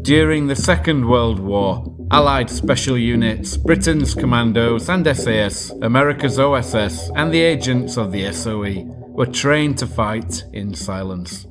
During the Second World War, Allied special units, Britain's Commandos and SAS, America's OSS, and the agents of the SOE were trained to fight in silence.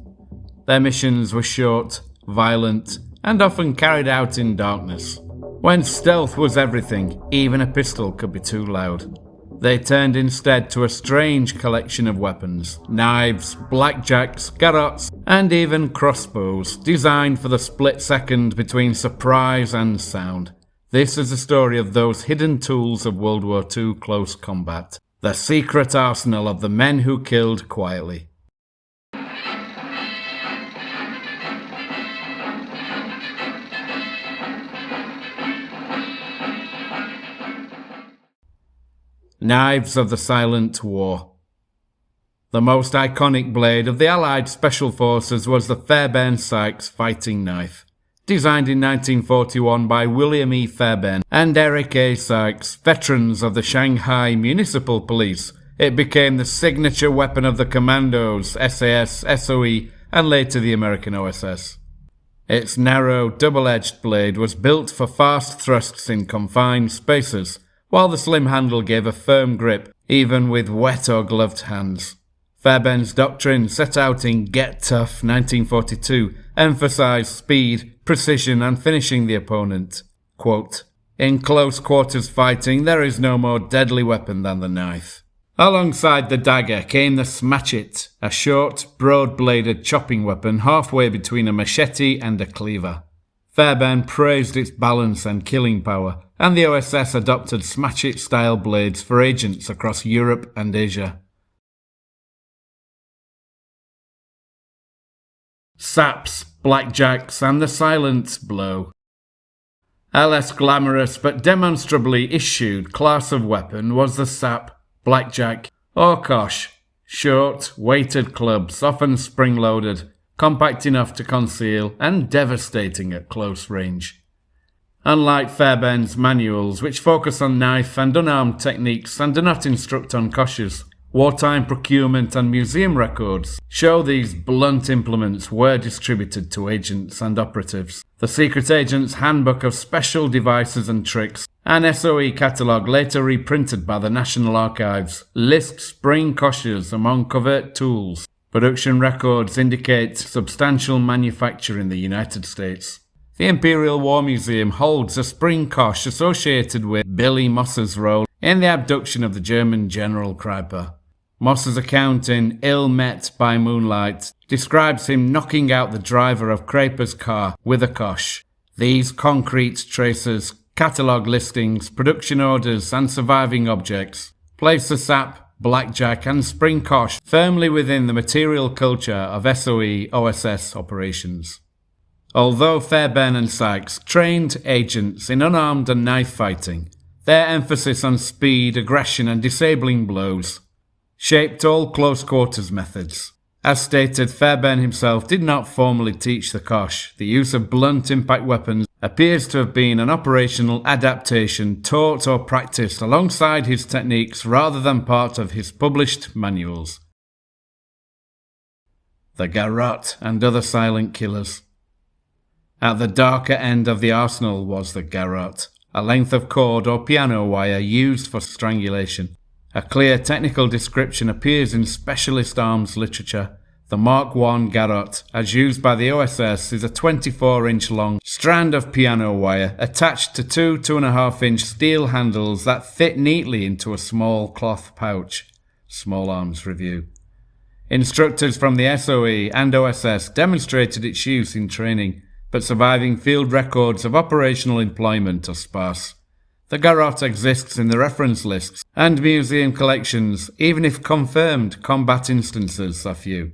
Their missions were short, violent, and often carried out in darkness. When stealth was everything, even a pistol could be too loud. They turned instead to a strange collection of weapons, knives, blackjacks, garrottes, and even crossbows, designed for the split second between surprise and sound. This is the story of those hidden tools of World War II close combat, the secret arsenal of the men who killed quietly. Knives of the Silent War. The most iconic blade of the Allied Special Forces was the Fairbairn Sykes fighting knife. Designed in 1941 by William E. Fairbairn and Eric A. Sykes, veterans of the Shanghai Municipal Police, it became the signature weapon of the Commandos, SAS, SOE, and later the American OSS. Its narrow, double-edged blade was built for fast thrusts in confined spaces, while the slim handle gave a firm grip, even with wet or gloved hands. Fairbairn's doctrine, set out in Get Tough 1942, emphasised speed, precision and finishing the opponent. Quote, "In close quarters fighting, there is no more deadly weapon than the knife." Alongside the dagger came the smatchet, a short, broad-bladed chopping weapon halfway between a machete and a cleaver. Fairbairn praised its balance and killing power, and the OSS adopted smatchet-style blades for agents across Europe and Asia. Saps, blackjacks, and the silent blow. A less glamorous but demonstrably issued class of weapon was the sap, blackjack, or cosh, short, weighted clubs, often spring-loaded, compact enough to conceal and devastating at close range. Unlike Fairbairn's manuals, which focus on knife and unarmed techniques and do not instruct on coshes, wartime procurement and museum records show these blunt implements were distributed to agents and operatives. The Secret Agent's Handbook of Special Devices and Tricks, an SOE catalogue later reprinted by the National Archives, lists spring coshes among covert tools. Production records indicate substantial manufacture in the United States. The Imperial War Museum holds a spring cosh associated with Billy Moss's role in the abduction of the German General Kreipe. Moss's account in Ill Met by Moonlight describes him knocking out the driver of Kreipe's car with a cosh. These concrete traces, catalogue listings, production orders and surviving objects place the sap, blackjack and spring cosh firmly within the material culture of SOE OSS operations. Although Fairbairn and Sykes trained agents in unarmed and knife fighting, their emphasis on speed, aggression and disabling blows shaped all close quarters methods. As stated, Fairbairn himself did not formally teach the cosh. The use of blunt impact weapons appears to have been an operational adaptation taught or practiced alongside his techniques rather than part of his published manuals. The garrotte and other silent killers. At the darker end of the arsenal was the garrotte, a length of cord or piano wire used for strangulation. A clear technical description appears in specialist arms literature. The Mark I garrotte, as used by the OSS, is a 24-inch long strand of piano wire attached to two 2.5-inch steel handles that fit neatly into a small cloth pouch. Small Arms Review. Instructors from the SOE and OSS demonstrated its use in training, but surviving field records of operational employment are sparse. The garrotte exists in the reference lists and museum collections, even if confirmed combat instances are few.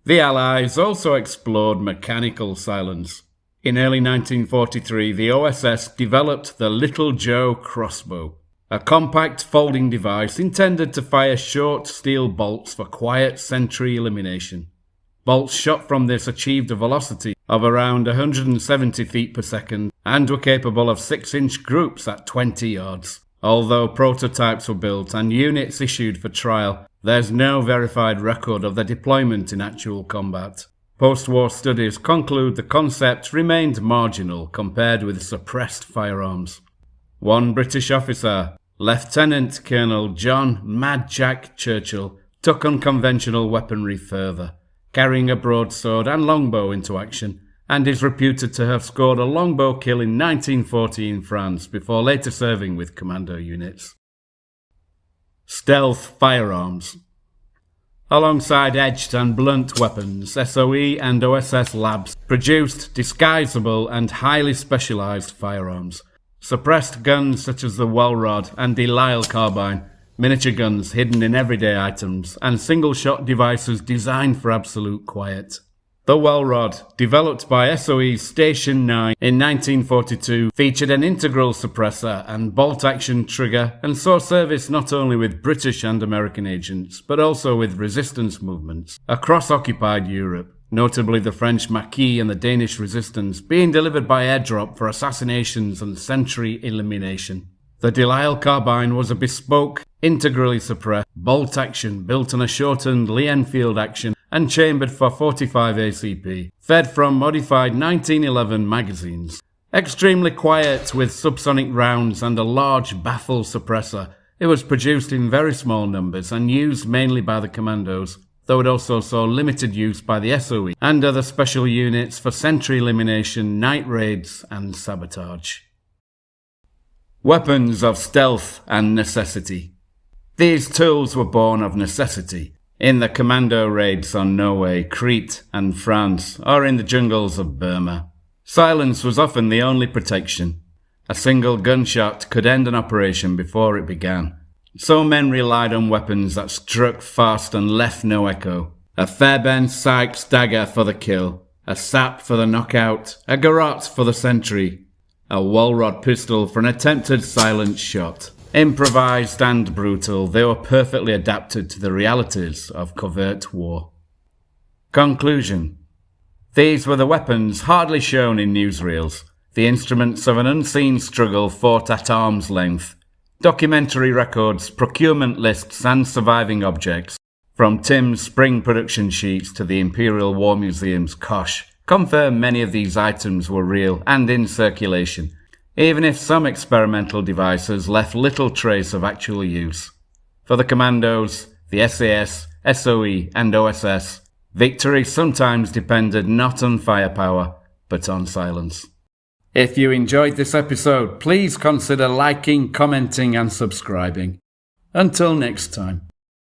The Allies also explored mechanical silence. In early 1943, the OSS developed the Little Joe crossbow, a compact folding device intended to fire short steel bolts for quiet sentry elimination. Bolts shot from this achieved a velocity of around 170 feet per second and were capable of 6-inch groups at 20 yards. Although prototypes were built and units issued for trial, there's no verified record of their deployment in actual combat. Post-war studies conclude the concept remained marginal compared with suppressed firearms. One British officer, Lieutenant Colonel John Mad Jack Churchill, took unconventional weaponry further, carrying a broadsword and longbow into action, and is reputed to have scored a longbow kill in 1940 in France before later serving with commando units. Stealth firearms. Alongside edged and blunt weapons, SOE and OSS labs produced disguisable and highly specialised firearms. Suppressed guns such as the Welrod and Delisle carbine, miniature guns hidden in everyday items, and single-shot devices designed for absolute quiet. The Welrod, developed by SOE's Station 9 in 1942, featured an integral suppressor and bolt-action trigger and saw service not only with British and American agents, but also with resistance movements across occupied Europe, notably the French Maquis and the Danish resistance, being delivered by airdrop for assassinations and sentry elimination. The Delisle carbine was a bespoke, integrally suppressed bolt-action built on a shortened Lee Enfield action and chambered for 45 ACP, fed from modified 1911 magazines. Extremely quiet with subsonic rounds and a large baffle suppressor, it was produced in very small numbers and used mainly by the Commandos, though it also saw limited use by the SOE and other special units for sentry elimination, night raids and sabotage. Weapons of stealth and necessity. These tools were born of necessity. In the commando raids on Norway, Crete and France, or in the jungles of Burma. Silence was often the only protection. A single gunshot could end an operation before it began. So men relied on weapons that struck fast and left no echo. A Fairbairn Sykes dagger for the kill, a sap for the knockout, a garrotte for the sentry, a Welrod pistol for an attempted silent shot. Improvised and brutal, they were perfectly adapted to the realities of covert war. Conclusion. These were the weapons hardly shown in newsreels, the instruments of an unseen struggle fought at arm's length. Documentary records, procurement lists and surviving objects, from Tim's spring production sheets to the Imperial War Museum's cosh, confirm many of these items were real and in circulation, even if some experimental devices left little trace of actual use. For the Commandos, the SAS, SOE and OSS, victory sometimes depended not on firepower, but on silence. If you enjoyed this episode, please consider liking, commenting and subscribing. Until next time.